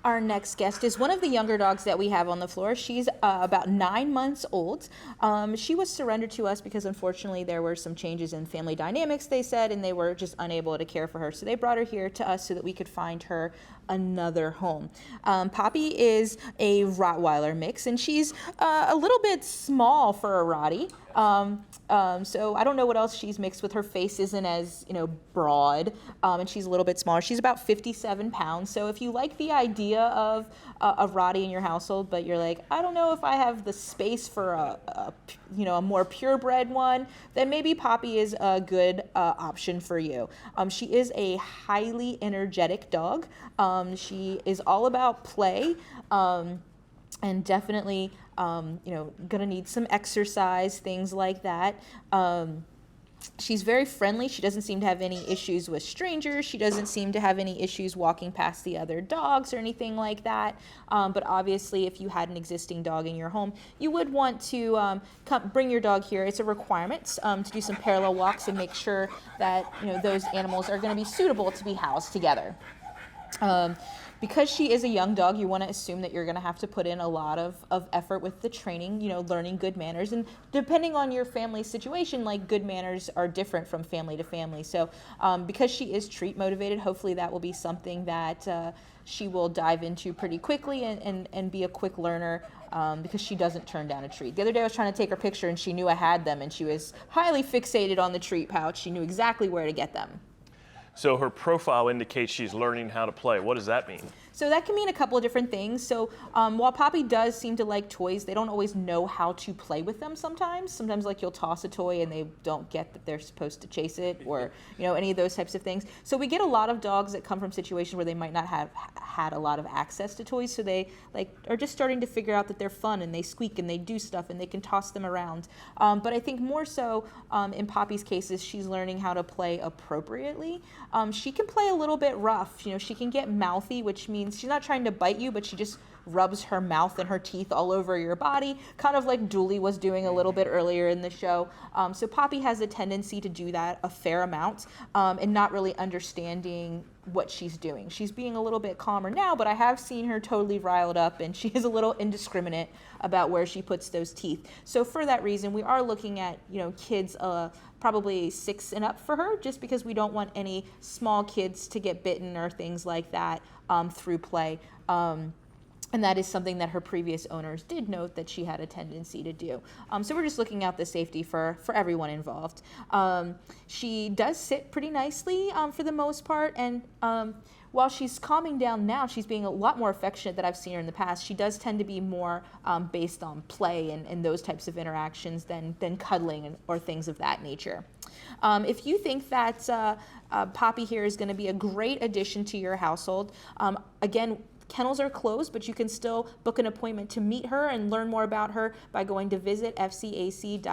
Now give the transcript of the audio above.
Our next guest is one of the younger dogs that we have on the floor. She's about 9 months old. She was surrendered to us because unfortunately there were some changes in family dynamics, they said, and they were just unable to care for her. So they brought her here to us so that we could find her another home. Poppy is a Rottweiler mix, and she's a little bit small for a Rottie. So I don't know what else she's mixed with. Her face isn't as, broad, and she's a little bit smaller. She's about 57 pounds. So if you like the idea of a Rottie in your household, but you're like, I don't know if I have the space for a more purebred one, then maybe Poppy is a good option for you. She is a highly energetic dog. She is all about play. And definitely, gonna need some exercise, things like that. She's very friendly. She doesn't seem to have any issues with strangers. She doesn't seem to have any issues walking past the other dogs or anything like that. But obviously, if you had an existing dog in your home, you would want to bring your dog here. It's a requirement to do some parallel walks and make sure that those animals are going to be suitable to be housed together. Because she is a young dog, you want to assume that you're going to have to put in a lot of effort with the training, learning good manners. And depending on your family situation, like good manners are different from family to family. So because she is treat motivated, hopefully that will be something that she will dive into pretty quickly and be a quick learner because she doesn't turn down a treat. The other day I was trying to take her picture and she knew I had them and she was highly fixated on the treat pouch. She knew exactly where to get them. So her profile indicates she's learning how to play. What does that mean? So that can mean a couple of different things. So while Poppy does seem to like toys, they don't always know how to play with them sometimes. Sometimes like you'll toss a toy and they don't get that they're supposed to chase it or any of those types of things. So we get a lot of dogs that come from situations where they might not have had a lot of access to toys. So they are just starting to figure out that they're fun and they squeak and they do stuff and they can toss them around. But I think more so in Poppy's cases, she's learning how to play appropriately. She can play a little bit rough. She can get mouthy, which means she's not trying to bite you, but she just rubs her mouth and her teeth all over your body, kind of like Dooley was doing a little bit earlier in the show. So Poppy has a tendency to do that a fair amount and not really understanding what she's doing. She's being a little bit calmer now, but I have seen her totally riled up and she is a little indiscriminate about where she puts those teeth. So for that reason, we are looking at, kids probably 6 and up for her, just because we don't want any small kids to get bitten or things like that through play. And that is something that her previous owners did note that she had a tendency to do. So we're just looking out the safety for everyone involved. She does sit pretty nicely for the most part, and while she's calming down now, she's being a lot more affectionate than I've seen her in the past. She does tend to be more based on play and those types of interactions than cuddling or things of that nature. If you think that Poppy here is going to be a great addition to your household, again, kennels are closed, but you can still book an appointment to meet her and learn more about her by going to visit fcac.as.me.